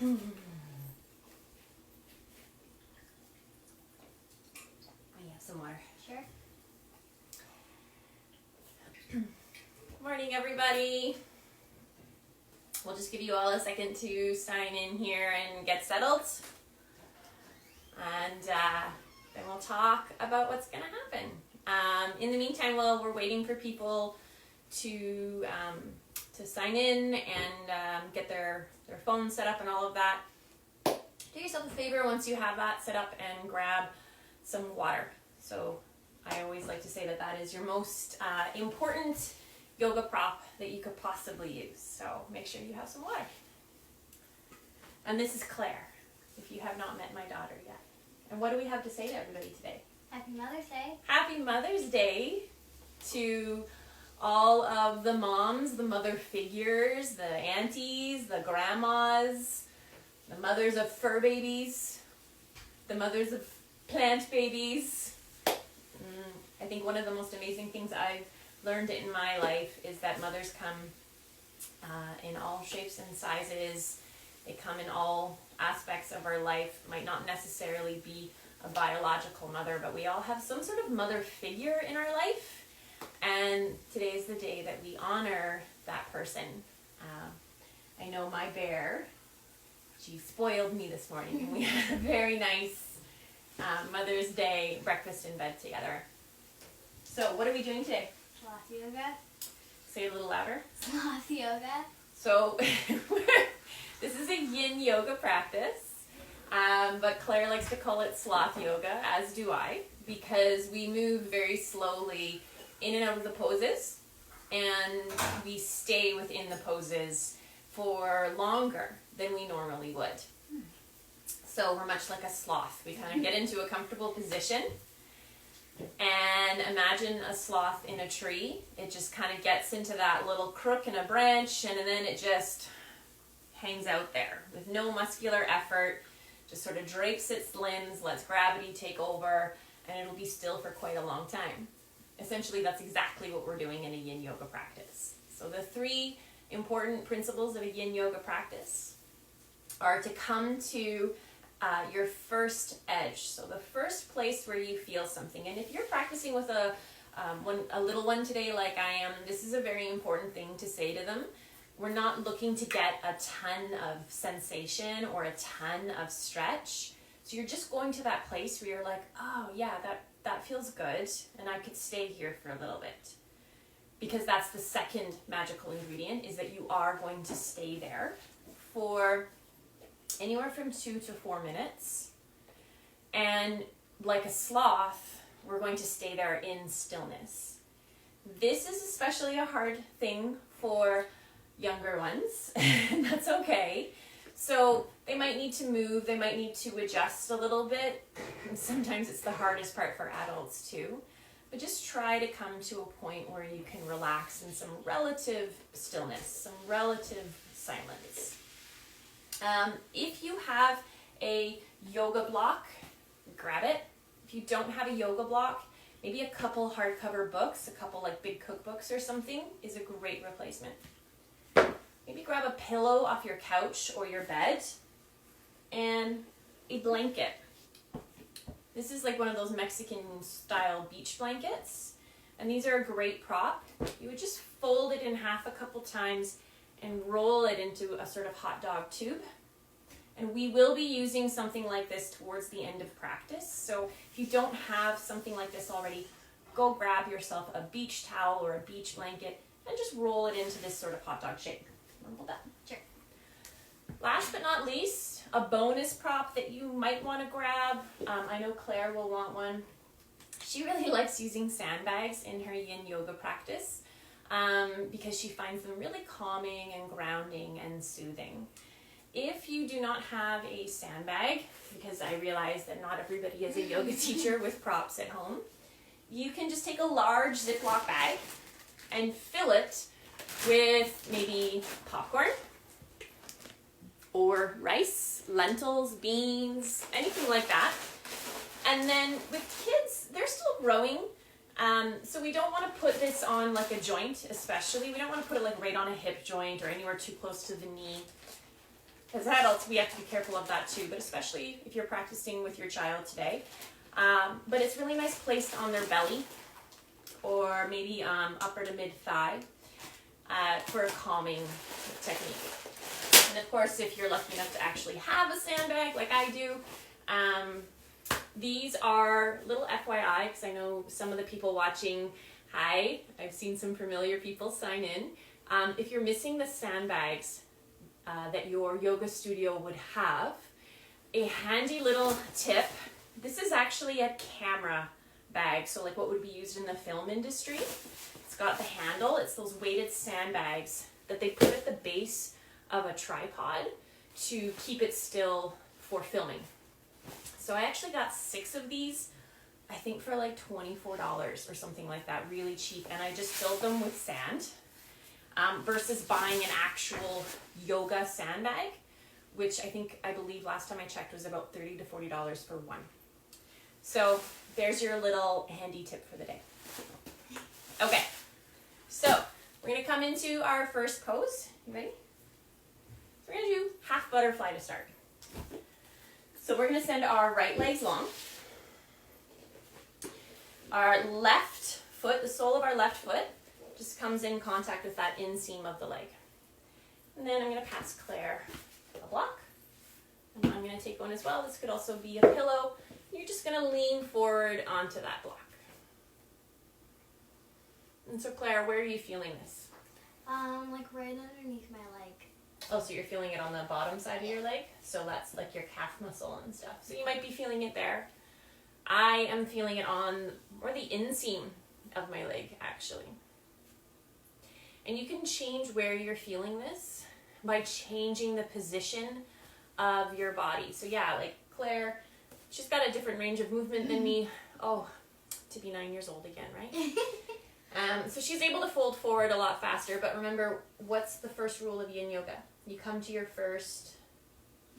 Oh yeah, some water. Sure. Morning, everybody. We'll just give you all a second to sign in here and get settled. And then we'll talk about what's going to happen. In the meantime, while we're waiting for people to sign in and get their phone set up and all of that, do yourself a favor once you have that set up and grab some water. So I always like to say that that is your most important yoga prop that you could possibly use. So make sure you have some water. And this is Claire, if you have not met my daughter yet. And what do we have to say to everybody today? Happy Mother's Day. Happy Mother's Day to all of the moms, the mother figures, the aunties, the grandmas, the mothers of fur babies, the mothers of plant babies. I think one of the most amazing things I've learned in my life is that mothers come in all shapes and sizes. They come in all aspects of our life. Might not necessarily be a biological mother, but we all have some sort of mother figure in our life. And today is the day that we honor that person. I know my bear, she spoiled me this morning, and we had a very nice Mother's Day breakfast in bed together. So what are we doing today? Sloth yoga. Say it a little louder. Sloth yoga. So this is a yin yoga practice, but Claire likes to call it sloth yoga, as do I, because we move very slowly in and out of the poses, and we stay within the poses for longer than we normally would. So we're much like a sloth. We kind of get into a comfortable position, and imagine a sloth in a tree. It just kind of gets into that little crook in a branch, and then it just hangs out there with no muscular effort, just sort of drapes its limbs, lets gravity take over, and it'll be still for quite a long time. Essentially, that's exactly what we're doing in a yin yoga practice. So the three important principles of a yin yoga practice are to come to your first edge. So the first place where you feel something. And if you're practicing with a little one today like I am, this is a very important thing to say to them. We're not looking to get a ton of sensation or a ton of stretch. So you're just going to that place where you're like, oh yeah, that feels good, and I could stay here for a little bit. Because that's the second magical ingredient, is that you are going to stay there for anywhere from 2 to 4 minutes. And like a sloth, we're going to stay there in stillness. This is especially a hard thing for younger ones, and that's okay. So they might need to move, they might need to adjust a little bit. And sometimes it's the hardest part for adults too. But just try to come to a point where you can relax in some relative stillness, some relative silence. If you have a yoga block, grab it. If you don't have a yoga block, maybe a couple hardcover books, a couple like big cookbooks or something is a great replacement. Maybe grab a pillow off your couch or your bed and a blanket. This is like one of those Mexican style beach blankets, and these are a great prop. You would just fold it in half a couple times and roll it into a sort of hot dog tube. And we will be using something like this towards the end of practice. So if you don't have something like this already, go grab yourself a beach towel or a beach blanket and just roll it into this sort of hot dog shape. Hold that. Sure. Last but not least, a bonus prop that you might want to grab. I know Claire will want one. She really likes using sandbags in her yin yoga practice because she finds them really calming and grounding and soothing. If you do not have a sandbag, because I realize that not everybody is a yoga teacher with props at home, you can just take a large Ziploc bag and fill it with maybe popcorn or rice, lentils, beans, anything like that. And then with kids, they're still growing, so we don't want to put this on like a joint, especially. We don't want to put it like right on a hip joint or anywhere too close to the knee. Because adults, we have to be careful of that too, but especially if you're practicing with your child today. But it's really nice placed on their belly or maybe upper to mid thigh for a calming technique. And of course, if you're lucky enough to actually have a sandbag like I do, these are little FYI, because I know some of the people watching, hi, I've seen some familiar people sign in. If you're missing the sandbags that your yoga studio would have, a handy little tip, this is actually a camera bag, so like what would be used in the film industry. It's got the handle, it's those weighted sandbags that they put at the base of a tripod to keep it still for filming. So I actually got 6 of these, I think for like $24 or something like that, really cheap, and I just filled them with sand versus buying an actual yoga sandbag, which I believe last time I checked was about $30 to $40 for one. So there's your little handy tip for the day. Okay, so we're gonna come into our first pose. You ready? So we're gonna do half butterfly to start. So we're gonna send our right legs long. Our left foot, the sole of our left foot, just comes in contact with that inseam of the leg. And then I'm gonna pass Claire a block. And I'm gonna take one as well. This could also be a pillow. You're just gonna lean forward onto that block. And so Claire, where are you feeling this? Like right underneath my leg. Oh, so you're feeling it on the bottom side of your leg? So that's like your calf muscle and stuff. So you might be feeling it there. I am feeling it on more the inseam of my leg, actually. And you can change where you're feeling this by changing the position of your body. So yeah, like Claire, she's got a different range of movement than me. Oh, to be 9 years old again, right? So she's able to fold forward a lot faster, but remember, what's the first rule of yin yoga? You come to your first...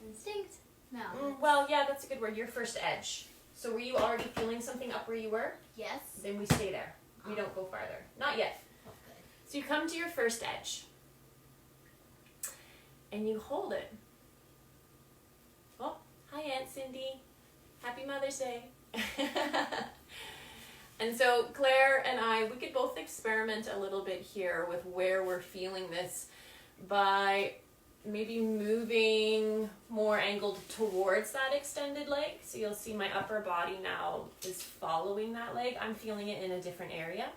Instinct? No. Well, yeah, that's a good word. Your first edge. So were you already feeling something up where you were? Yes. Then we stay there. We don't go farther. Not yet. Okay. So you come to your first edge. And you hold it. Oh, hi Aunt Cindy. Happy Mother's Day. And so Claire and I, we could both experiment a little bit here with where we're feeling this by maybe moving more angled towards that extended leg. So you'll see my upper body now is following that leg. I'm feeling it in a different area.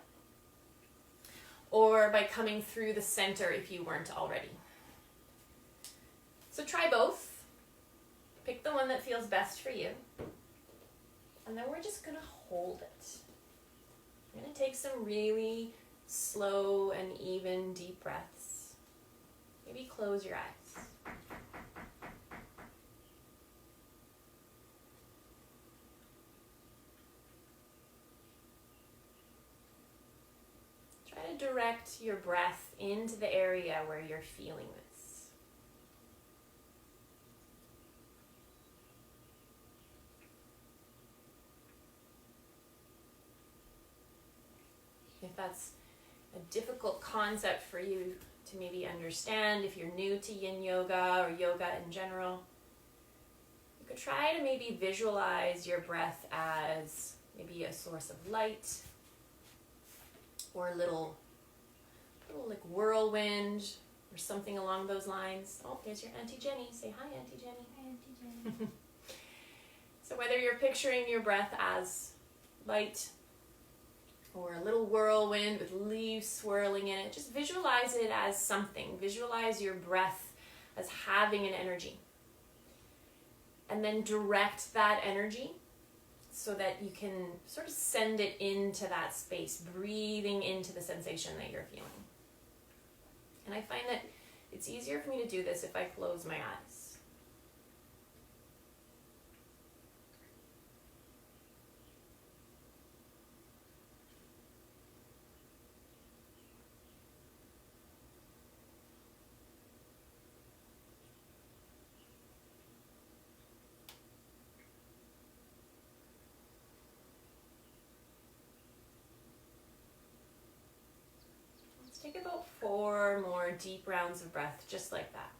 Or by coming through the center if you weren't already. So try both. Pick the one that feels best for you. And then we're just gonna hold it. I'm gonna take some really slow and even deep breaths. Maybe close your eyes. Try to direct your breath into the area where you're feeling this. If that's a difficult concept for you to maybe understand, if you're new to yin yoga or yoga in general, you could try to maybe visualize your breath as maybe a source of light or a little like whirlwind or something along those lines. Oh, there's your Auntie Jenny. Say hi, Auntie Jenny. Hi, Auntie Jenny. So whether you're picturing your breath as light or a little whirlwind with leaves swirling in it, just visualize it as something. Visualize your breath as having an energy. And then direct that energy so that you can sort of send it into that space, breathing into the sensation that you're feeling. And I find that it's easier for me to do this if I close my eyes. Take about 4 more deep rounds of breath, just like that.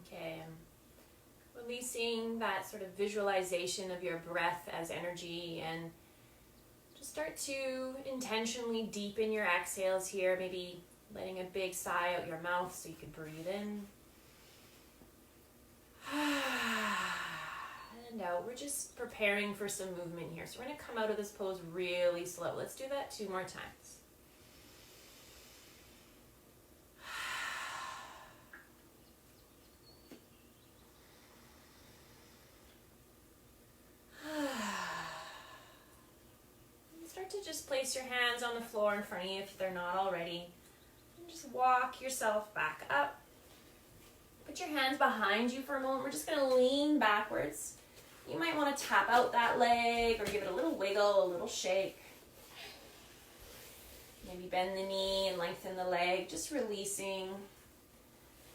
Okay, releasing that sort of visualization of your breath as energy, and just start to intentionally deepen your exhales here, maybe letting a big sigh out your mouth so you can breathe in. And out. We're just preparing for some movement here. So we're going to come out of this pose really slow. Let's do that 2 more times. Start to just place your hands on the floor in front of you if they're not already. And just walk yourself back up. Put your hands behind you for a moment. We're just going to lean backwards. You might want to tap out that leg or give it a little wiggle, a little shake. Maybe bend the knee and lengthen the leg, just releasing.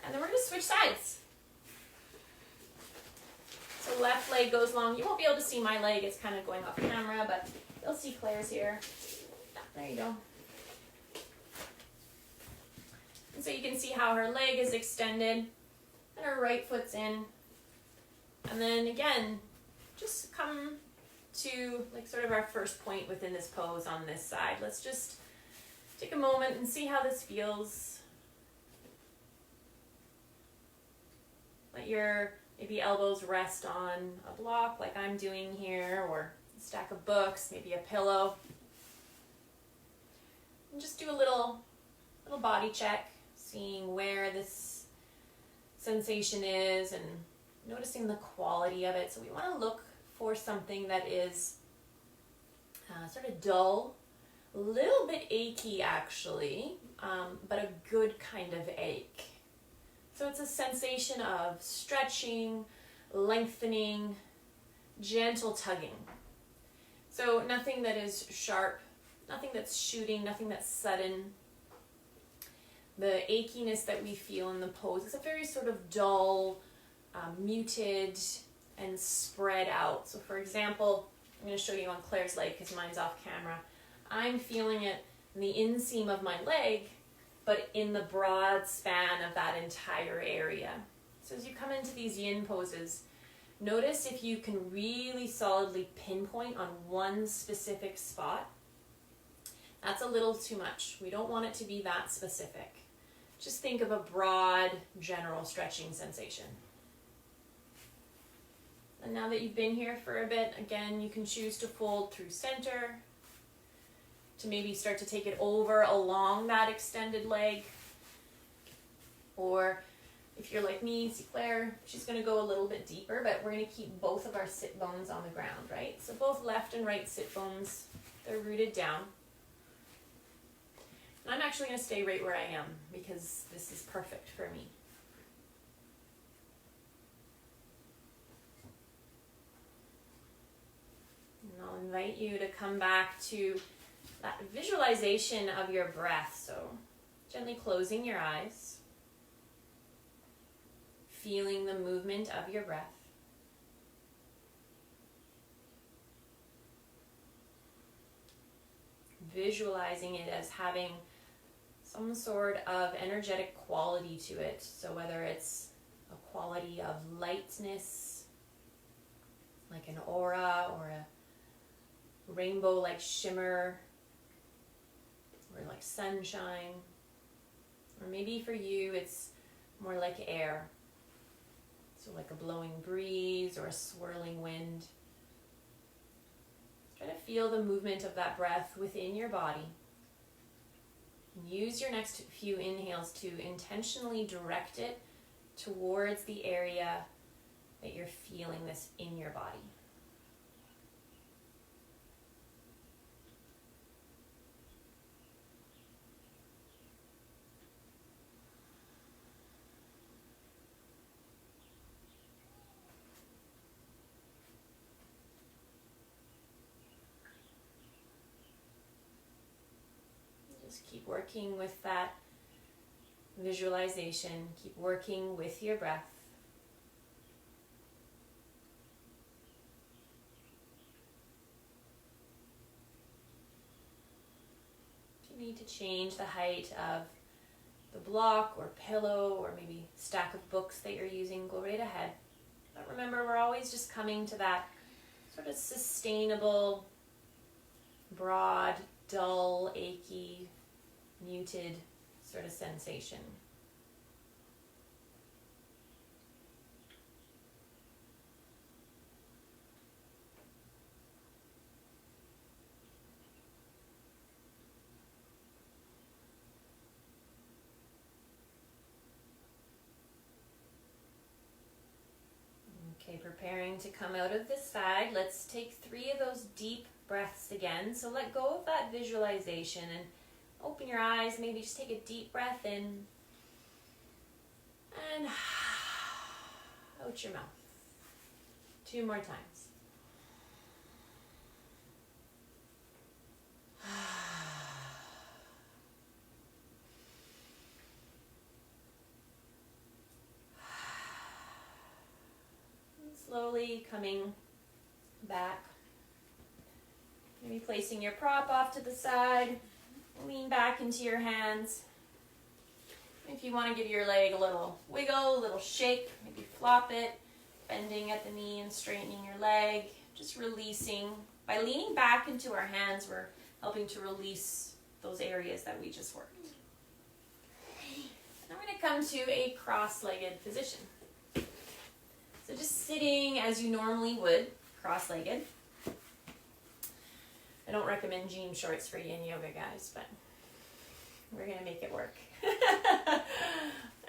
And then we're going to switch sides. So left leg goes long. You won't be able to see my leg. It's kind of going off camera, but you'll see Claire's here. There you go. And so you can see how her leg is extended and her right foot's in. And then again, just come to like sort of our first point within this pose on this side. Let's just take a moment and see how this feels. Let your maybe elbows rest on a block like I'm doing here, or a stack of books, maybe a pillow. And just do a little body check, seeing where this sensation is and noticing the quality of it. So we want to look for something that is sort of dull, a little bit achy actually, but a good kind of ache. So it's a sensation of stretching, lengthening, gentle tugging. So nothing that is sharp, nothing that's shooting, nothing that's sudden. The achiness that we feel in the pose is a very sort of dull, muted, and spread out. So for example, I'm going to show you on Claire's leg because mine's off camera. I'm feeling it in the inseam of my leg, but in the broad span of that entire area. So as you come into these yin poses, notice if you can really solidly pinpoint on one specific spot. That's a little too much. We don't want it to be that specific. Just think of a broad, general stretching sensation. And now that you've been here for a bit, again, you can choose to fold through center, to maybe start to take it over along that extended leg. Or if you're like me, see Claire, she's going to go a little bit deeper, but we're going to keep both of our sit bones on the ground, right? So both left and right sit bones, they're rooted down. And I'm actually going to stay right where I am because this is perfect for me. And I'll invite you to come back to that visualization of your breath. So gently closing your eyes, feeling the movement of your breath. Visualizing it as having some sort of energetic quality to it. So whether it's a quality of lightness, like an aura or a rainbow-like shimmer, or like sunshine, or maybe for you it's more like air. So like a blowing breeze or a swirling wind. Try to feel the movement of that breath within your body. Use your next few inhales to intentionally direct it towards the area that you're feeling this in your body. Keep working with that visualization. Keep working with your breath. If you need to change the height of the block or pillow or maybe stack of books that you're using, go right ahead. But remember, we're always just coming to that sort of sustainable, broad, dull, achy, muted sort of sensation. Okay, preparing to come out of this side. Let's take 3 of those deep breaths again. So let go of that visualization and open your eyes. Maybe just take a deep breath in and out your mouth. 2 more times. Slowly coming back. Maybe placing your prop off to the side. Lean back into your hands. If you want to give your leg a little wiggle, a little shake, maybe flop it, bending at the knee and straightening your leg. Just releasing. By leaning back into our hands, we're helping to release those areas that we just worked. Now we're going to come to a cross-legged position. So just sitting as you normally would, cross-legged. I don't recommend jean shorts for yin yoga, guys, but we're going to make it work.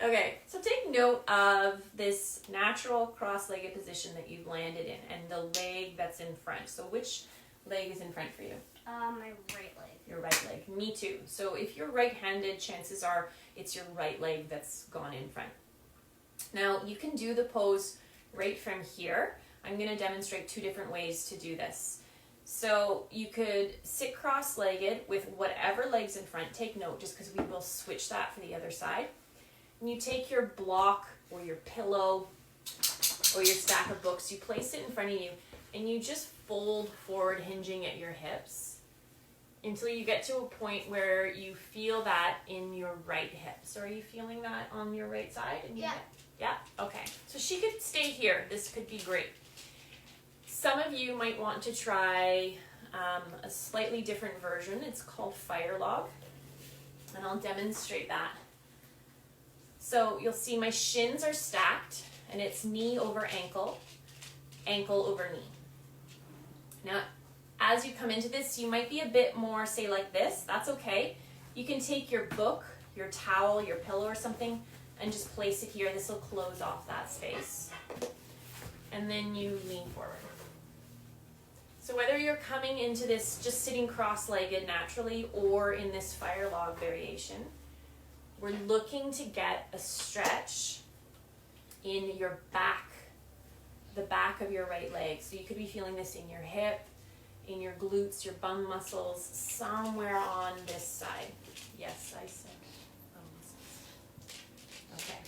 Okay, so take note of this natural cross-legged position that you've landed in and the leg that's in front. So which leg is in front for you? My right leg. Your right leg. Me too. So if you're right-handed, chances are it's your right leg that's gone in front. Now, you can do the pose right from here. I'm going to demonstrate 2 different ways to do this. So you could sit cross-legged with whatever leg's in front. Take note, just because we will switch that for the other side. And you take your block or your pillow or your stack of books, you place it in front of you, and you just fold forward, hinging at your hips until you get to a point where you feel that in your right hip. So are you feeling that on your right side? Yeah. Yeah? Okay. So she could stay here. This could be great. Some of you might want to try a slightly different version. It's called Fire Log, and I'll demonstrate that. So you'll see my shins are stacked, and it's knee over ankle, ankle over knee. Now, as you come into this, you might be a bit more, say like this. That's okay. You can take your book, your towel, your pillow or something, and just place it here. This will close off that space. And then you lean forward. So whether you're coming into this just sitting cross-legged naturally or in this Fire Log variation, we're looking to get a stretch in your back, the back of your right leg. So you could be feeling this in your hip, in your glutes, your bum muscles, somewhere on this side. Yes, I said bum muscles. Okay.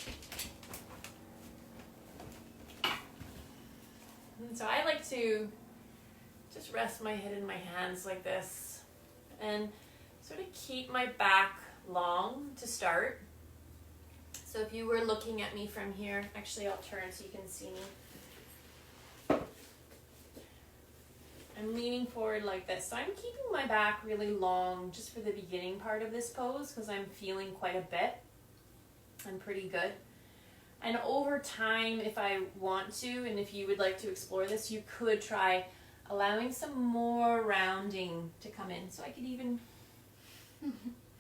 And so I like to just rest my head in my hands like this and sort of keep my back long to start. So if you were looking at me from here, actually I'll turn so you can see me. I'm leaning forward like this. So I'm keeping my back really long just for the beginning part of this pose because I'm feeling quite a bit. I'm pretty good. And over time, if I want to, and if you would like to explore this, you could try allowing some more rounding to come in. So I could even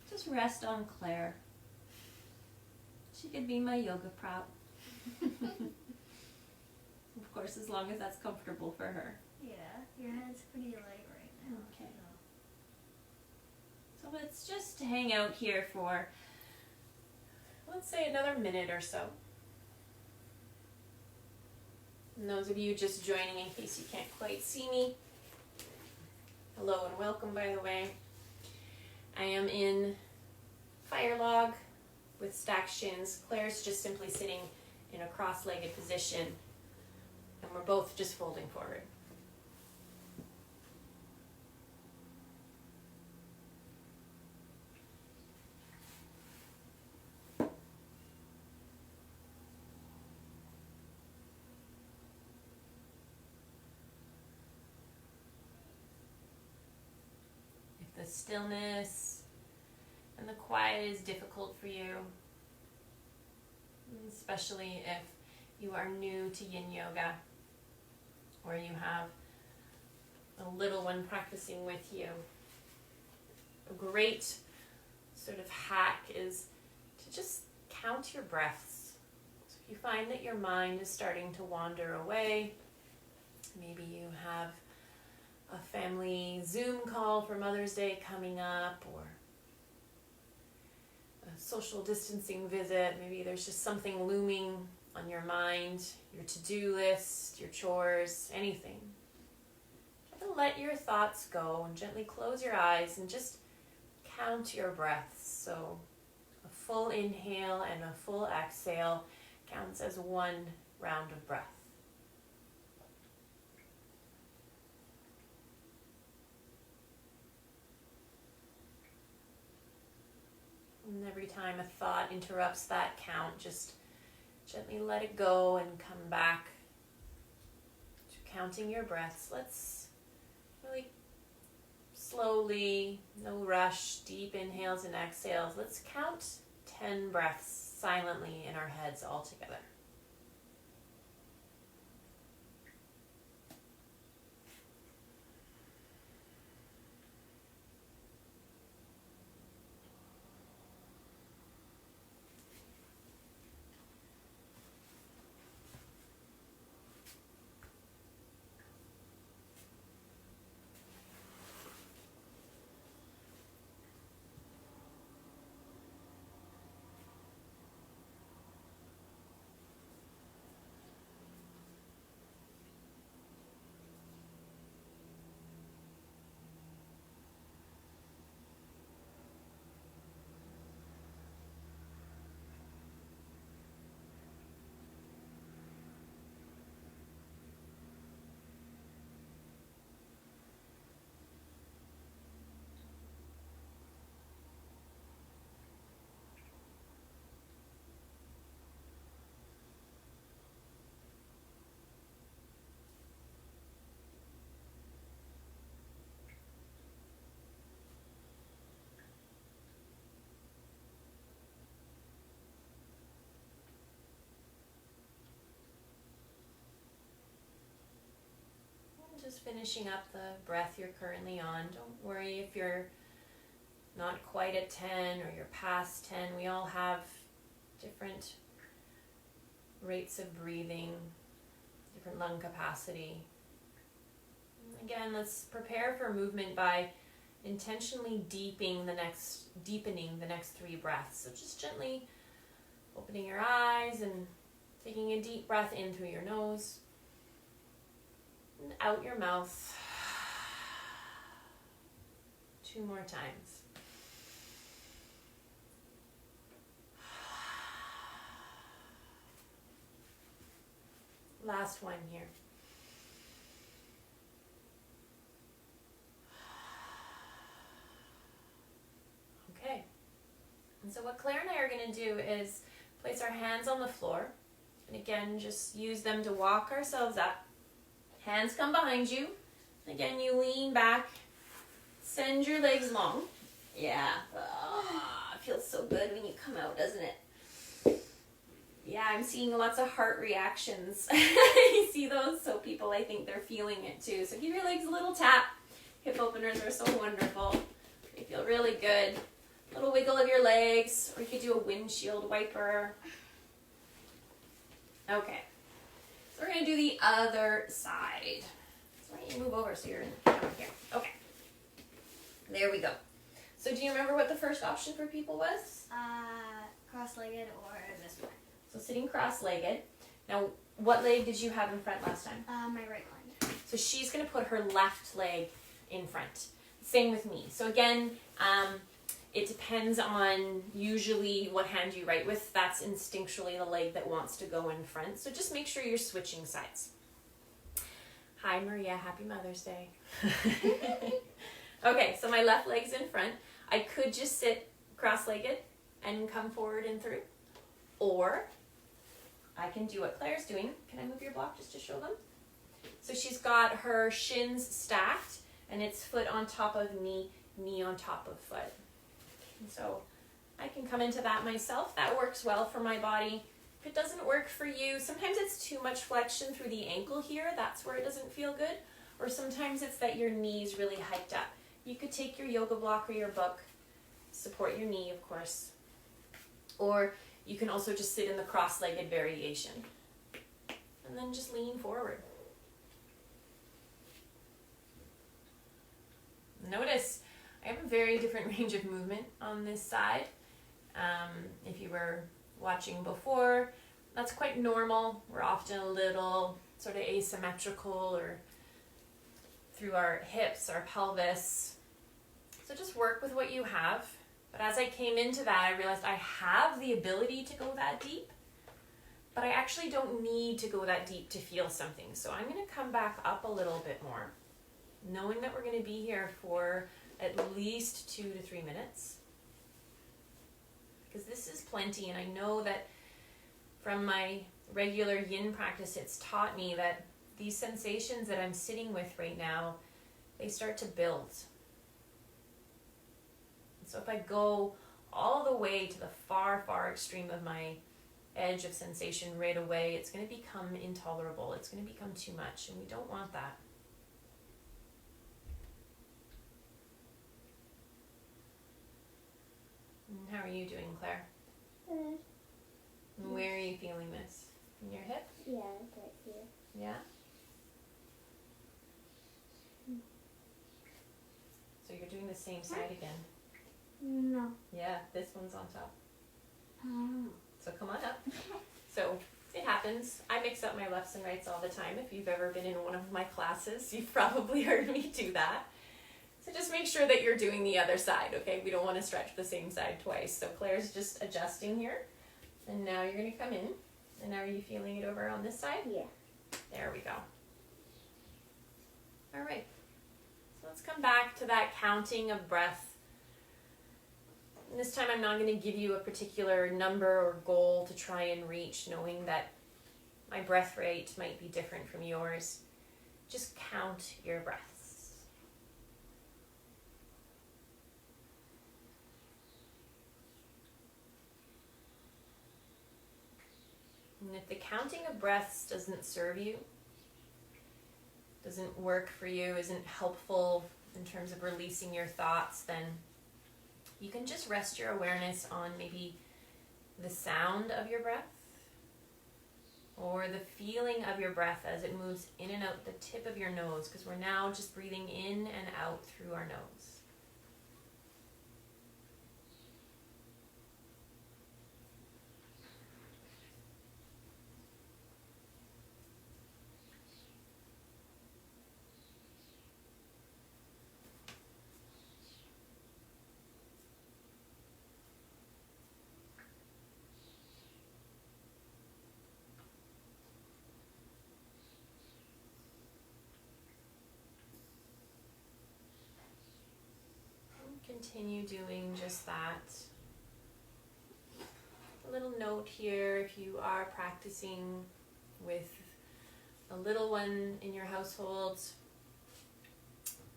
just rest on Claire. She could be my yoga prop. Of course, as long as that's comfortable for her. Yeah, your head's pretty light right now. Okay. So let's just hang out here for, let's say, another minute or so. And those of you just joining in case you can't quite see me, hello and welcome, by the way. I am in Fire Log with stacked shins. Claire's just simply sitting in a cross-legged position, and we're both just folding forward. stillness and the quiet is difficult for you, especially if you are new to yin yoga or you have a little one practicing with you. A great sort of hack is to just count your breaths. So if you find that your mind is starting to wander away, maybe you have a family Zoom call for Mother's Day coming up, or a social distancing visit, maybe there's just something looming on your mind, your to-do list, your chores, anything. Try to let your thoughts go and gently close your eyes and just count your breaths. So a full inhale and a full exhale counts as one round of breath. And every time a thought interrupts that count, just gently let it go and come back to counting your breaths. Let's really slowly, no rush, deep inhales and exhales. Let's count 10 breaths silently in our heads all together. Just finishing up the breath you're currently on. Don't worry if you're not quite at 10 or you're past 10. We all have different rates of breathing, different lung capacity. Again, let's prepare for movement by intentionally deepening the next 3 breaths. So just gently opening your eyes and taking a deep breath in through your nose and out your mouth. 2 more times. Last one here. Okay. And so what Claire and I are going to do is place our hands on the floor. And again, just use them to walk ourselves up. Hands come behind you. Again, you lean back. Send your legs long. Yeah. It feels so good when you come out, doesn't it? Yeah, I'm seeing lots of heart reactions. You see those? So people, I think they're feeling it too. So give your legs a little tap. Hip openers are so wonderful. They feel really good. A little wiggle of your legs, or you could do a windshield wiper. Okay. So we're going to do the other side. So why don't you move over so you're in the camera here. Okay. There we go. So do you remember what the first option for people was? Cross-legged or this one. So sitting cross-legged. Now, what leg did you have in front last time? My right one. So she's going to put her left leg in front. Same with me. So again, it depends on usually what hand you write with. That's instinctually the leg that wants to go in front. So just make sure you're switching sides. Hi, Maria. Happy Mother's Day. Okay, so my left leg's in front. I could just sit cross-legged and come forward and through. Or I can do what Claire's doing. Can I move your block just to show them? So she's got her shins stacked and it's foot on top of knee, knee on top of foot. And so I can come into that myself. That works well for my body. If it doesn't work for you, sometimes it's too much flexion through the ankle here. That's where it doesn't feel good. Or sometimes it's that your knee's really hiked up. You could take your yoga block or your book, support your knee, of course. Or you can also just sit in the cross-legged variation. And then just lean forward. Notice I have a very different range of movement on this side. If you were watching before, that's quite normal. We're often a little sort of asymmetrical or through our hips, our pelvis. So just work with what you have. But as I came into that, I realized I have the ability to go that deep, but I actually don't need to go that deep to feel something. So I'm going to come back up a little bit more, knowing that we're going to be here for at least 2 to 3 minutes. Because this is plenty, and I know that from my regular yin practice, it's taught me that these sensations that I'm sitting with right now, they start to build. So if I go all the way to the far, far extreme of my edge of sensation right away, it's going to become intolerable. It's going to become too much, and we don't want that. And how are you doing, Claire? Good. And where are you feeling this? In your hip? Yeah, right here. Yeah? So you're doing the same side again. No. Yeah, this one's on top. Oh. So come on up. So it happens. I mix up my lefts and rights all the time. If you've ever been in one of my classes, you've probably heard me do that. So just make sure that you're doing the other side, okay? We don't want to stretch the same side twice. So Claire's just adjusting here. And now you're going to come in. And now are you feeling it over on this side? Yeah. There we go. All right. So let's come back to that counting of breath. And this time I'm not going to give you a particular number or goal to try and reach, knowing that my breath rate might be different from yours. Just count your breaths. And if the counting of breaths doesn't serve you, doesn't work for you, isn't helpful in terms of releasing your thoughts, then you can just rest your awareness on maybe the sound of your breath or the feeling of your breath as it moves in and out the tip of your nose, because we're now just breathing in and out through our nose. Continue doing just that. A little note here, if you are practicing with a little one in your household,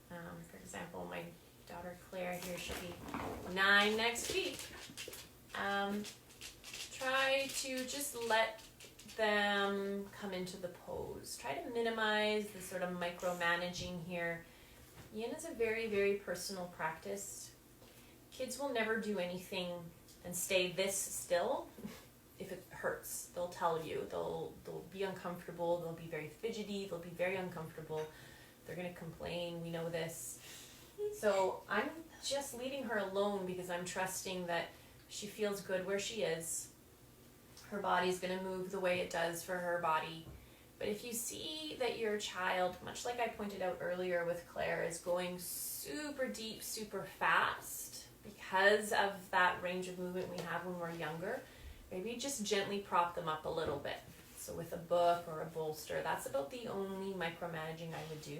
for example, my daughter Claire here, she'll be 9 next week. Try to just let them come into the pose. Try to minimize the sort of micromanaging here. Yin is a very, very personal practice. Kids will never do anything and stay this still if it hurts. They'll tell you. They'll be uncomfortable. They'll be very fidgety. They'll be very uncomfortable. They're going to complain. We know this. So I'm just leaving her alone because I'm trusting that she feels good where she is. Her body's going to move the way it does for her body. But if you see that your child, much like I pointed out earlier with Claire, is going super deep, super fast because of that range of movement we have when we're younger, maybe just gently prop them up a little bit. So with a book or a bolster, that's about the only micromanaging I would do,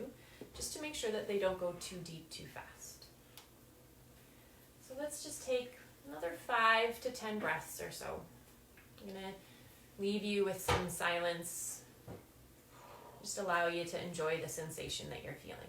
just to make sure that they don't go too deep too fast. So let's just take another 5 to 10 breaths or so. I'm going to leave you with some silence. Just allow you to enjoy the sensation that you're feeling.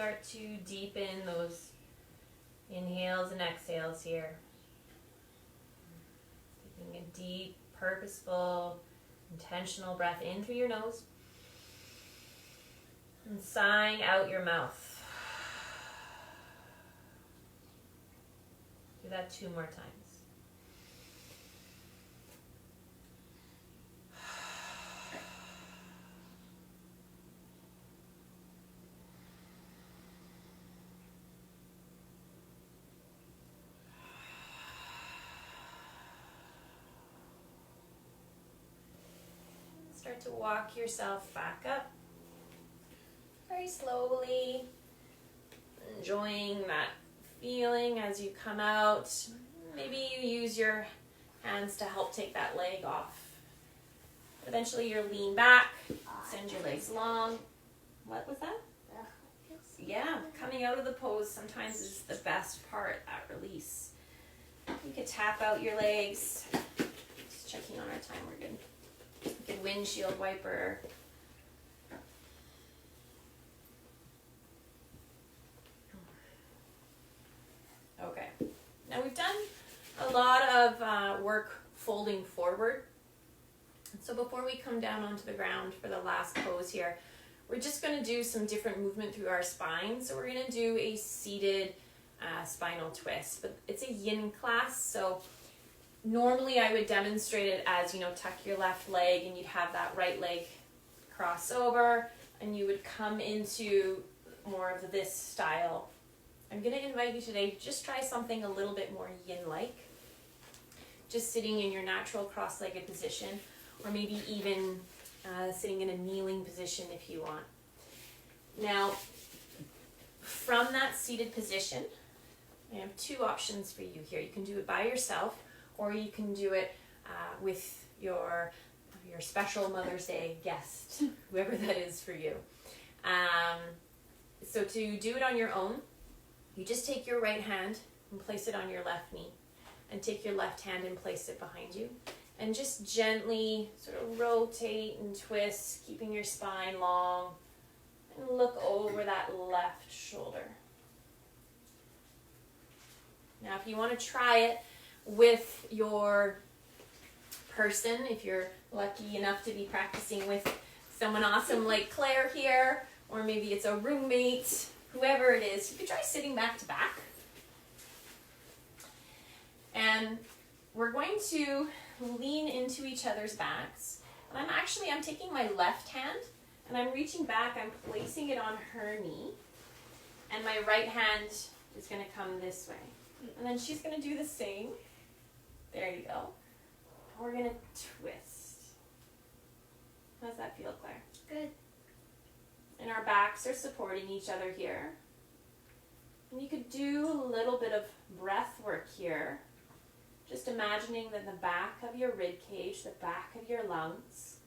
start to deepen those inhales and exhales here. Taking a deep, purposeful, intentional breath in through your nose and sighing out your mouth. Do that 2 more times. Start to walk yourself back up very slowly, enjoying that feeling as you come out. Maybe you use your hands to help take that leg off. Eventually you'll lean back, send your legs long. What was that? Yeah, coming out of the pose sometimes is the best part, that release. You could tap out your legs. Just checking on our time, we're good. Good windshield wiper. Okay, now we've done a lot of work folding forward. So before we come down onto the ground for the last pose here, we're just going to do some different movement through our spine. So we're going to do a seated spinal twist, but it's a yin class. So normally I would demonstrate it as, tuck your left leg and you'd have that right leg cross over and you would come into more of this style. I'm going to invite you today to just try something a little bit more yin-like. Just sitting in your natural cross-legged position, or maybe even sitting in a kneeling position if you want. Now, from that seated position, I have 2 options for you here. You can do it by yourself, or you can do it with your special Mother's Day guest, whoever that is for you. So to do it on your own, you just take your right hand and place it on your left knee, and take your left hand and place it behind you, and just gently sort of rotate and twist, keeping your spine long, and look over that left shoulder. Now, if you want to try it with your person, if you're lucky enough to be practicing with someone awesome like Claire here, or maybe it's a roommate, whoever it is, you could try sitting back to back. And we're going to lean into each other's backs. And I'm taking my left hand and I'm reaching back, I'm placing it on her knee. And my right hand is going to come this way. And then she's going to do the same. There you go. We're going to twist. How does that feel, Claire? Good. And our backs are supporting each other here. And you could do a little bit of breath work here. Just imagining that the back of your rib cage, the back of your lungs,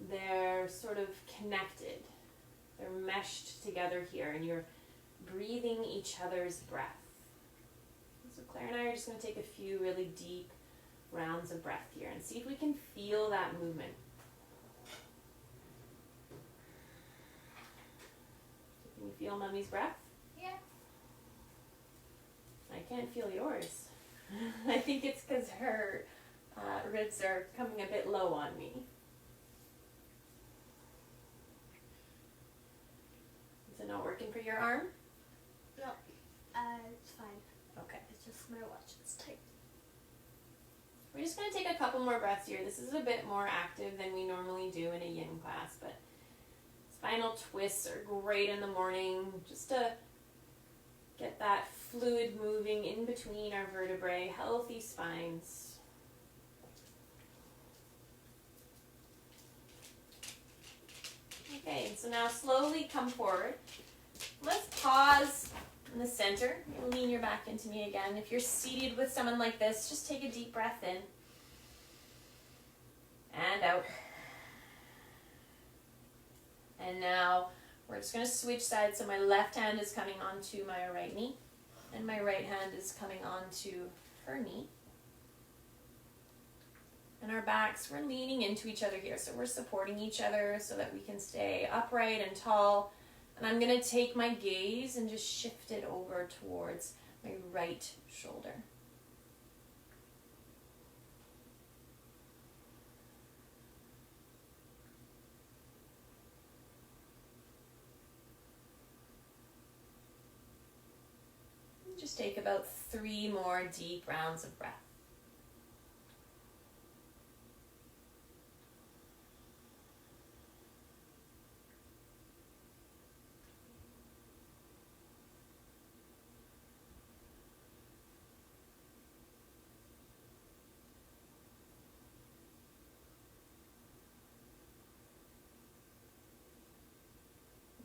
they're sort of connected. They're meshed together here, and you're breathing each other's breath. So Claire and I are just going to take a few really deep rounds of breath here and see if we can feel that movement. Can you feel Mommy's breath? Yeah. I can't feel yours. I think it's because her ribs are coming a bit low on me. Is it not working for your arm? No. It's fine. Okay. It's just my watch is tight. We're just going to take a couple more breaths here. This is a bit more active than we normally do in a yin class, but spinal twists are great in the morning just to get that fluid moving in between our vertebrae, healthy spines. Okay, so now slowly come forward. Let's pause in the center. Lean your back into me again. If you're seated with someone like this, just take a deep breath in and out. And now we're just going to switch sides. So my left hand is coming onto my right knee, and my right hand is coming onto her knee. And our backs, we're leaning into each other here. So we're supporting each other so that we can stay upright and tall, And I'm going to take my gaze and just shift it over towards my right shoulder. Just take about 3 more deep rounds of breath.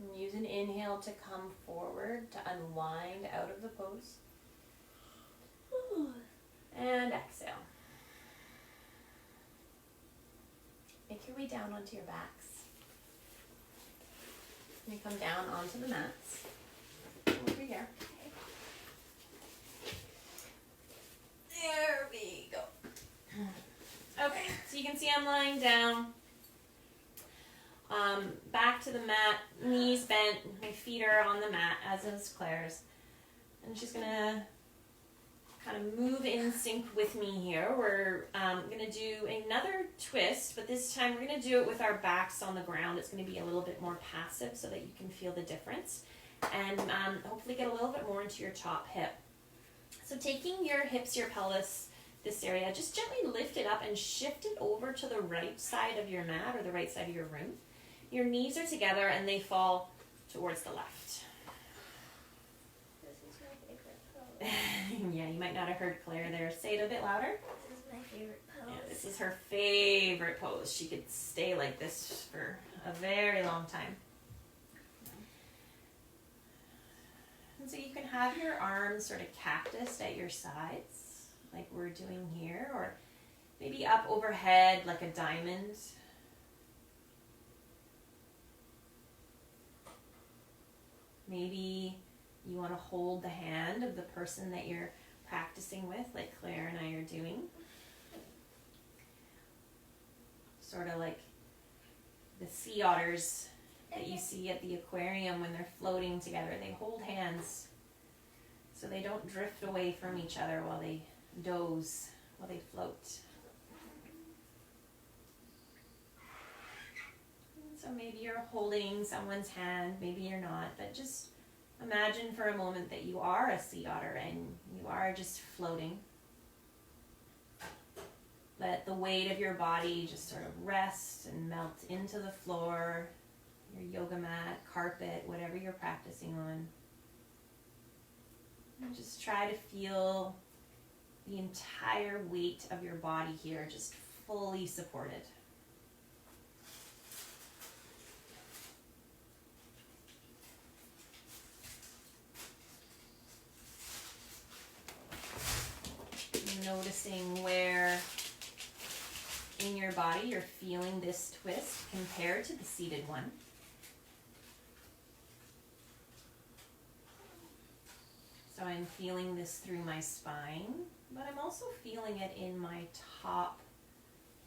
And use an inhale to come forward, to unwind out of the pose. And exhale. Make your way down onto your backs. And you come down onto the mats. Over here. There we go. Okay, so you can see I'm lying down. Back to the mat, knees bent, my feet are on the mat, as is Claire's. And she's gonna kind of move in sync with me here. We're gonna do another twist, but this time we're gonna do it with our backs on the ground. It's gonna be a little bit more passive so that you can feel the difference. And hopefully get a little bit more into your top hip. So taking your hips, your pelvis, this area, just gently lift it up and shift it over to the right side of your mat or the right side of your room. Your knees are together and they fall towards the left. This is my favorite pose. Yeah, you might not have heard Claire there. Say it a bit louder. This is my favorite pose. Yeah, this is her favorite pose. She could stay like this for a very long time. And so you can have your arms sort of cactused at your sides, like we're doing here, or maybe up overhead like a diamond. Maybe you want to hold the hand of the person that you're practicing with, like Claire and I are doing. Sort of like the sea otters that you see at the aquarium when they're floating together. They hold hands so they don't drift away from each other while they doze, while they float. So maybe you're holding someone's hand, maybe you're not, but just imagine for a moment that you are a sea otter and you are just floating. Let the weight of your body just sort of rest and melt into the floor, your yoga mat, carpet, whatever you're practicing on. And just try to feel the entire weight of your body here just fully supported. Noticing where in your body you're feeling this twist compared to the seated one. So I'm feeling this through my spine, but I'm also feeling it in my top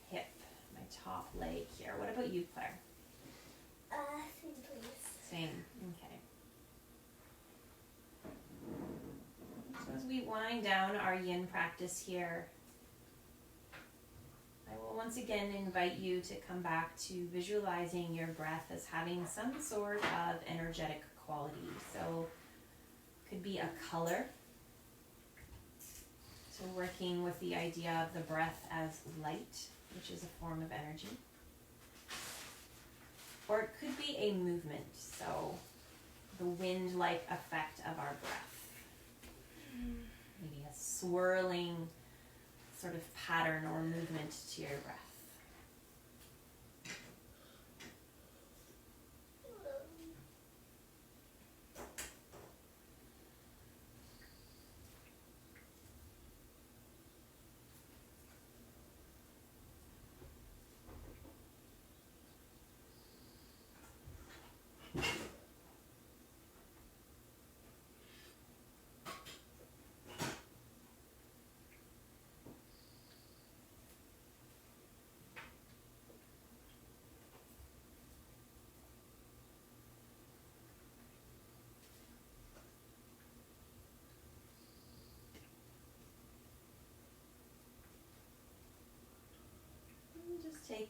hip, my top leg here. What about you, Claire? Same please. Same, okay. So as we wind down our yin practice here, I will once again invite you to come back to visualizing your breath as having some sort of energetic quality. So could be a color. So working with the idea of the breath as light, which is a form of energy. Or it could be a movement, so the wind-like effect of our breath. Maybe a swirling sort of pattern or movement to your breath.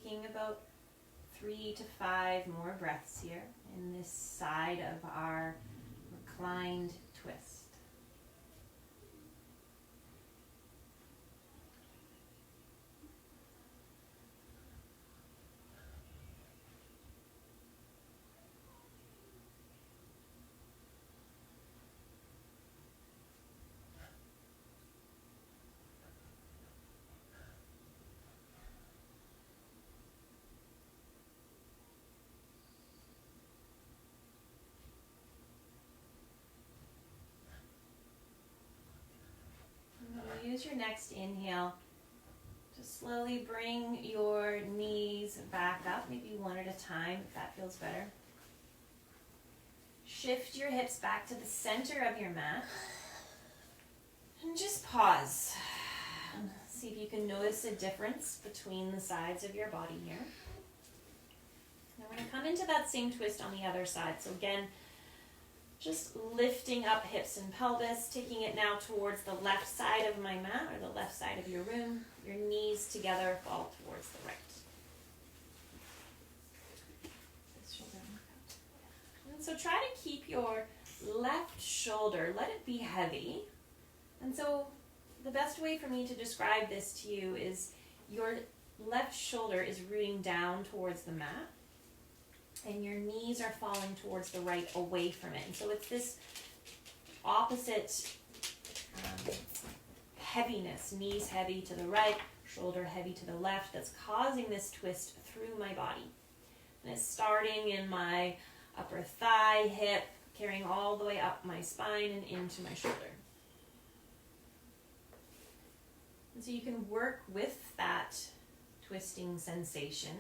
taking about 3 to 5 more breaths here in this side of our reclined twist. Use your next inhale to slowly bring your knees back up, maybe one at a time if that feels better. Shift your hips back to the center of your mat and just pause. See if you can notice a difference between the sides of your body here. Now we're going to come into that same twist on the other side. So again, just lifting up hips and pelvis, taking it now towards the left side of my mat or the left side of your room. Your knees together fall towards the right. And so try to keep your left shoulder, let it be heavy. And so the best way for me to describe this to you is your left shoulder is rooting down towards the mat, and your knees are falling towards the right, away from it. And so it's this opposite heaviness, knees heavy to the right, shoulder heavy to the left, that's causing this twist through my body. And it's starting in my upper thigh, hip, carrying all the way up my spine and into my shoulder. And so you can work with that twisting sensation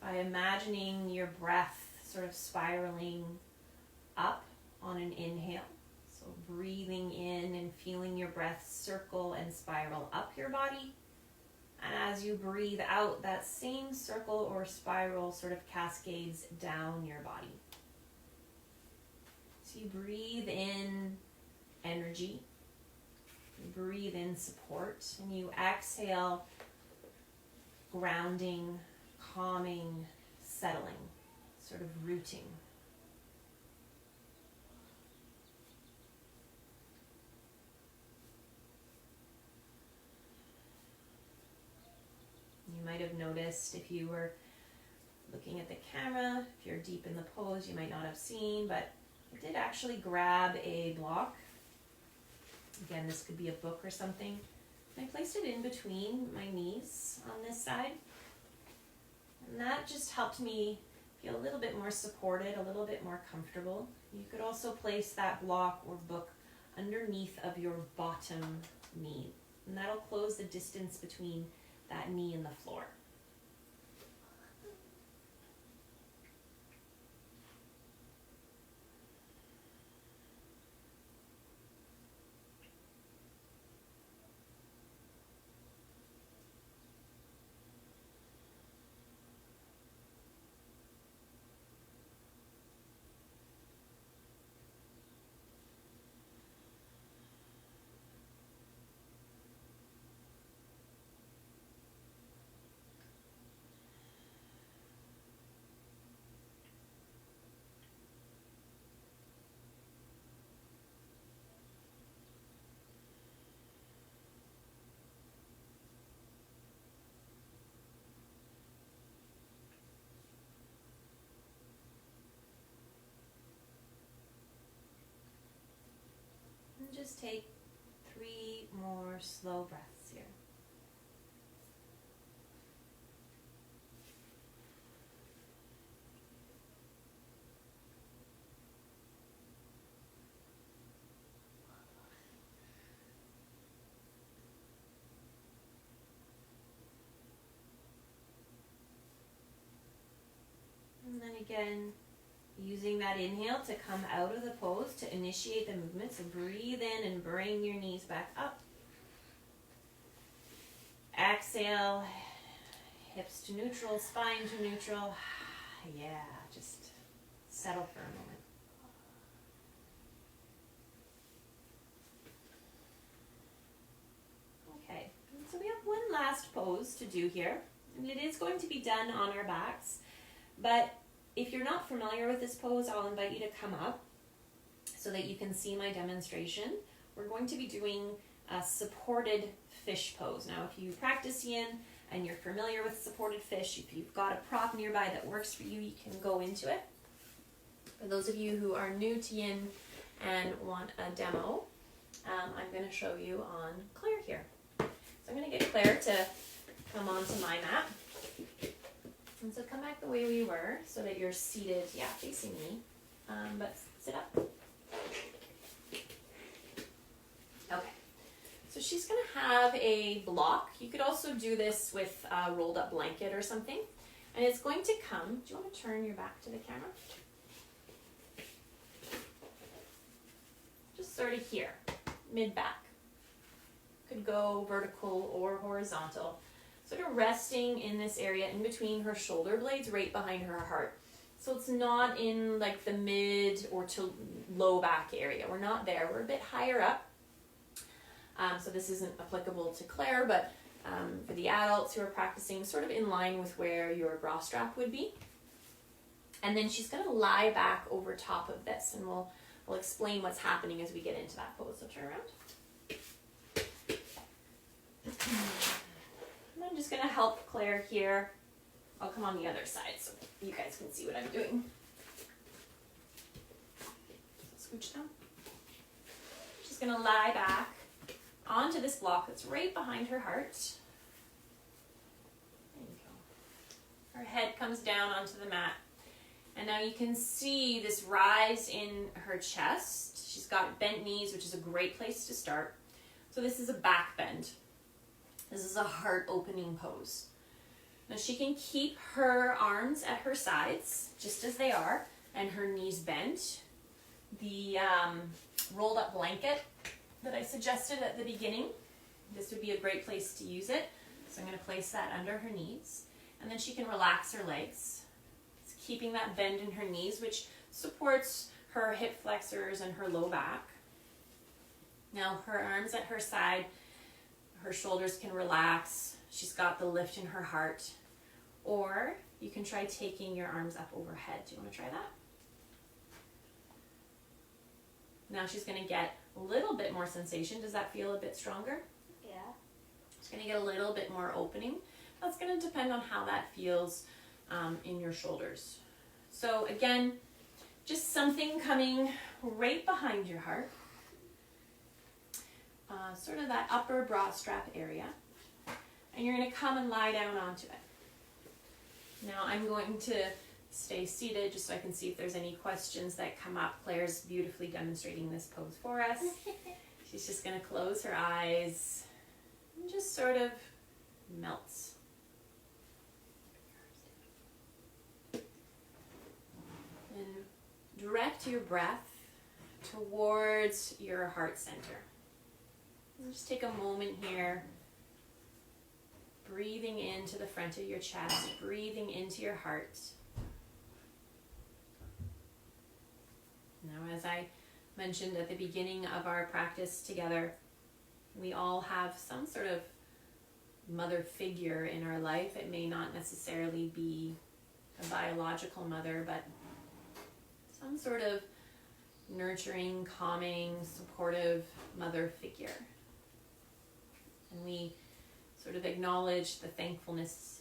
by imagining your breath sort of spiraling up on an inhale. So breathing in and feeling your breath circle and spiral up your body. And as you breathe out, that same circle or spiral sort of cascades down your body. So you breathe in energy, you breathe in support, and you exhale grounding, calming, settling, sort of rooting. You might have noticed if you were looking at the camera, if you're deep in the pose, you might not have seen, but I did actually grab a block. Again, this could be a book or something. I placed it in between my knees on this side. And that just helped me feel a little bit more supported, a little bit more comfortable. You could also place that block or book underneath of your bottom knee. And that'll close the distance between that knee and the floor. Just take 3 more slow breaths here. And then again, using that inhale to come out of the pose to initiate the movement. So breathe in and bring your knees back up. Exhale, hips to neutral, spine to neutral. Yeah, just settle for a moment. Okay, so we have one last pose to do here. And it is going to be done on our backs, but if you're not familiar with this pose, I'll invite you to come up so that you can see my demonstration. We're going to be doing a supported fish pose. Now, if you practice yin and you're familiar with supported fish, if you've got a prop nearby that works for you, you can go into it. For those of you who are new to yin and want a demo, I'm going to show you on Claire here. So I'm going to get Claire to come onto my mat. And so come back the way we were so that you're seated, facing me, but sit up. Okay, so she's going to have a block. You could also do this with a rolled up blanket or something. And it's going to come, do you want to turn your back to the camera? Just sort of here, mid-back. Could go vertical or horizontal. Sort of resting in this area in between her shoulder blades, right behind her heart. So it's not in like the mid or to low back area. We're not there, we're a bit higher up. So this isn't applicable to Claire, but for the adults who are practicing, sort of in line with where your bra strap would be. And then she's gonna lie back over top of this, and we'll explain what's happening as we get into that pose. So turn around. And I'm just gonna help Claire here. I'll come on the other side so you guys can see what I'm doing. Scooch down. She's gonna lie back onto this block that's right behind her heart. There you go. Her head comes down onto the mat. And now you can see this rise in her chest. She's got bent knees, which is a great place to start. So this is a back bend. This is a heart opening pose. Now she can keep her arms at her sides, just as they are, and her knees bent. The rolled up blanket that I suggested at the beginning, this would be a great place to use it. So I'm going to place that under her knees. And then she can relax her legs, keeping that bend in her knees, which supports her hip flexors and her low back. Now her arms at her side, her shoulders can relax. She's got the lift in her heart. Or you can try taking your arms up overhead. Do you want to try that? Now she's going to get a little bit more sensation. Does that feel a bit stronger? Yeah. She's going to get a little bit more opening. That's going to depend on how that feels in your shoulders. So again, just something coming right behind your heart. Sort of that upper bra strap area. And you're going to come and lie down onto it. Now I'm going to stay seated just so I can see if there's any questions that come up. Claire's beautifully demonstrating this pose for us. She's just going to close her eyes and just sort of melts. And direct your breath towards your heart center. And just take a moment here, breathing into the front of your chest, breathing into your heart. Now, as I mentioned at the beginning of our practice together, we all have some sort of mother figure in our life. It may not necessarily be a biological mother, but some sort of nurturing, calming, supportive mother figure. And we sort of acknowledge the thankfulness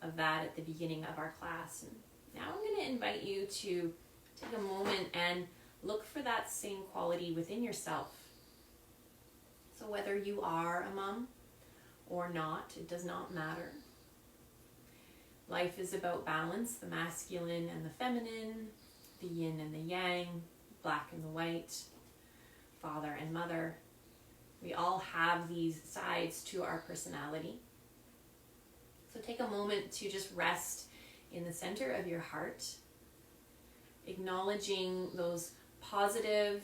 of that at the beginning of our class. And now I'm going to invite you to take a moment and look for that same quality within yourself. So whether you are a mom or not, it does not matter. Life is about balance, the masculine and the feminine, the yin and the yang, black and the white, father and mother. We all have these sides to our personality. So take a moment to just rest in the center of your heart, acknowledging those positive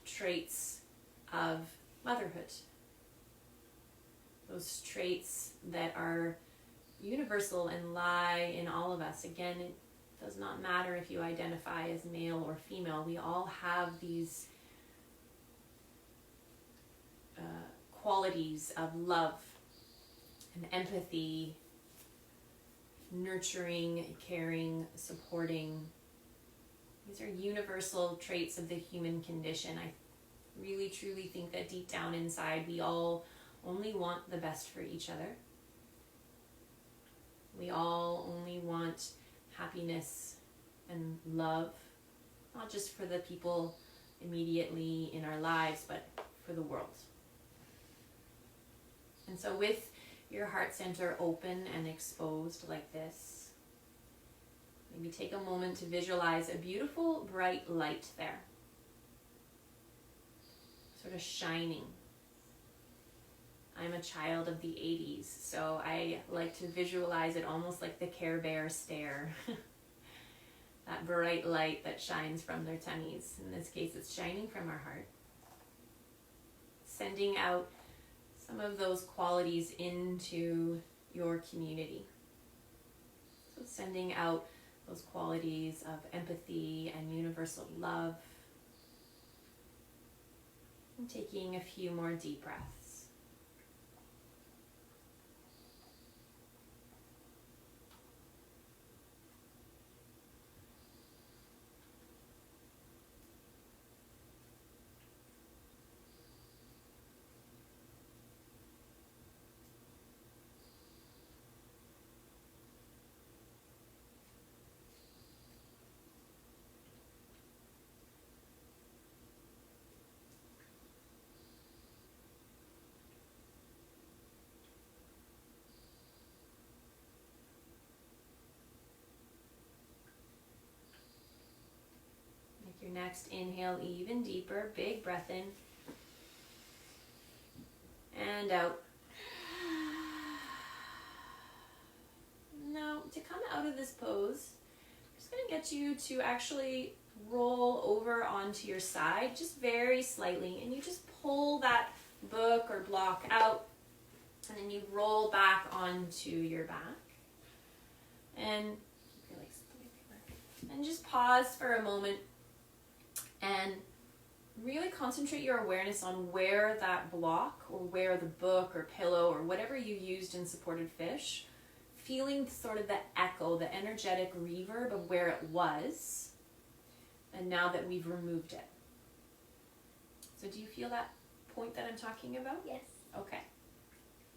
traits of motherhood. Those traits that are universal and lie in all of us. Again, it does not matter if you identify as male or female. We all have these qualities of love and empathy nurturing, caring, supporting. These are universal traits of the human condition. I really truly think that deep down inside we all only want the best for each other. We all only want happiness and love, not just for the people immediately in our lives, but for the world. And so with your heart center open and exposed like this, maybe take a moment to visualize a beautiful bright light there, sort of shining. I'm a child of the 80s, so I like to visualize it almost like the Care Bear stare. That bright light that shines from their tummies. In this case, it's shining from our heart. Sending out some of those qualities into your community. So sending out those qualities of empathy and universal love. And taking a few more deep breaths. Your next inhale even deeper, big breath in and out. Now, to come out of this pose, I'm just going to get you to actually roll over onto your side, just very slightly, and you just pull that book or block out, and then you roll back onto your back. And just pause for a moment and really concentrate your awareness on where that block or where the book or pillow or whatever you used in supported fish, feeling sort of the echo, the energetic reverb of where it was, and now that we've removed it. So do you feel that point that I'm talking about? Yes. Okay.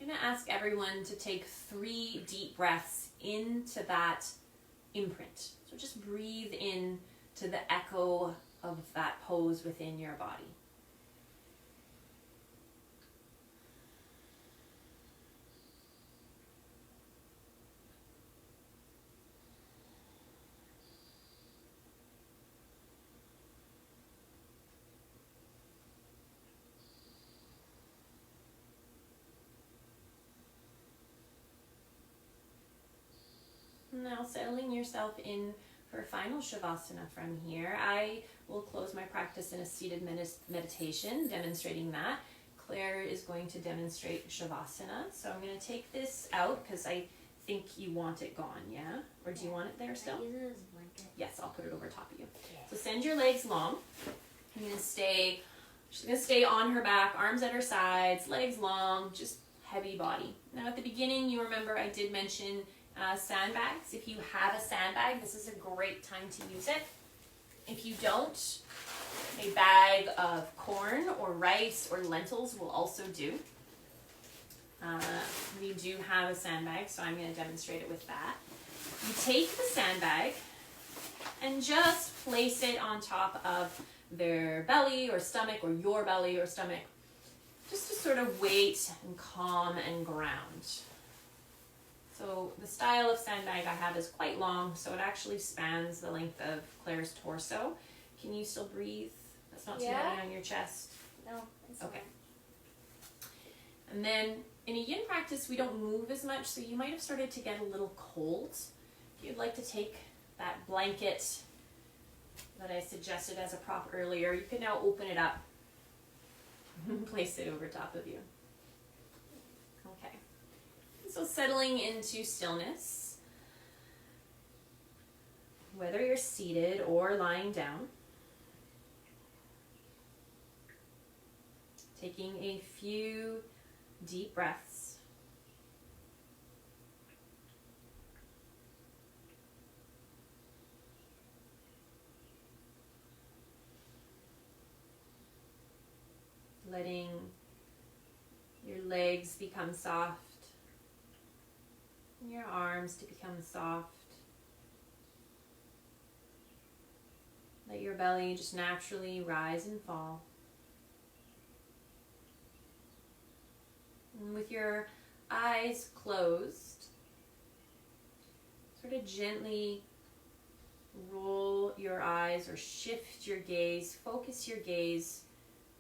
I'm going to ask everyone to take 3 deep breaths into that imprint. So just breathe in to the echo of that pose within your body. Now settling yourself in for final Shavasana from here. I will close my practice in a seated meditation, demonstrating that. Claire is going to demonstrate Shavasana. So I'm going to take this out because I think you want it gone, yeah? Or do you want it there still? Use it as a blanket. Yes, I'll put it over top of you. Yeah. So send your legs long. I'm going to stay, she's going to stay on her back, arms at her sides, legs long, just heavy body. Now at the beginning, you remember I did mention sandbags. If you have a sandbag, this is a great time to use it. If you don't, a bag of corn or rice or lentils will also do. We do have a sandbag, so I'm going to demonstrate it with that. You take the sandbag and just place it on top of their belly or stomach, or your belly or stomach, just to sort of weight and calm and ground. So the style of sandbag I have is quite long, so it actually spans the length of Claire's torso. Can you still breathe? That's not too heavy on your chest? No, it's Okay. fine. And then in a yin practice, we don't move as much, so you might have started to get a little cold. If you'd like to take that blanket that I suggested as a prop earlier, you can now open it up and place it over top of you. Okay. So settling into stillness, whether you're seated or lying down, taking a few deep breaths. legs become soft. And your arms to become soft. Let your belly just naturally rise and fall. And with your eyes closed, sort of gently roll your eyes or shift your gaze, focus your gaze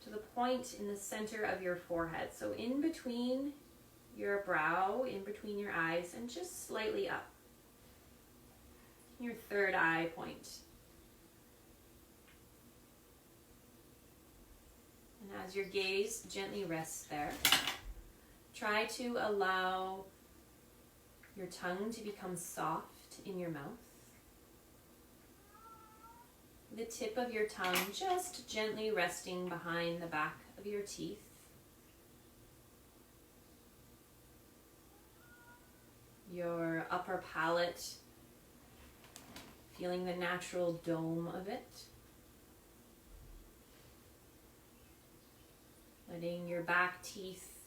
to the point in the center of your forehead. So in between your brow, in between your eyes, and just slightly up. Your third eye point. And as your gaze gently rests there, try to allow your tongue to become soft in your mouth. The tip of your tongue just gently resting behind the back of your teeth. Your upper palate, feeling the natural dome of it. Letting your back teeth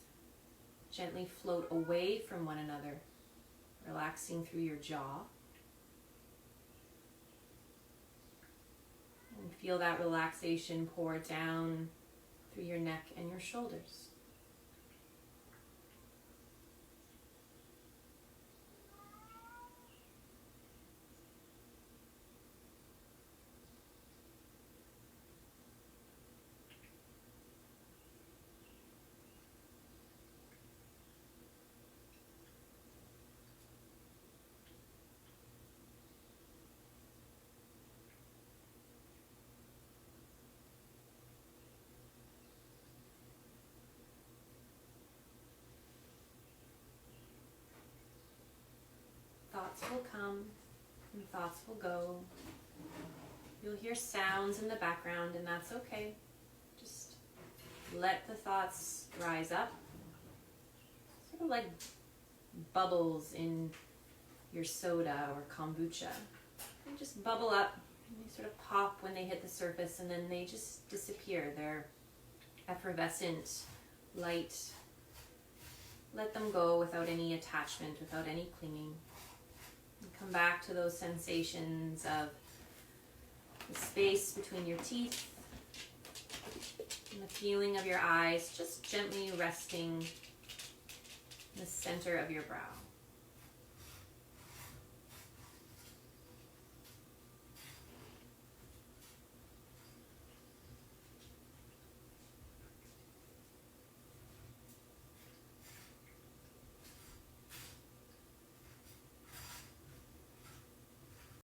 gently float away from one another, relaxing through your jaw. And feel that relaxation pour down through your neck and your shoulders. Thoughts will come and thoughts will go. You'll hear sounds in the background, and that's okay. Just let the thoughts rise up. Sort of like bubbles in your soda or kombucha. They just bubble up, and they sort of pop when they hit the surface, and then they just disappear. They're effervescent, light. Let them go without any attachment, without any clinging. And come back to those sensations of the space between your teeth and the feeling of your eyes just gently resting in the center of your brow.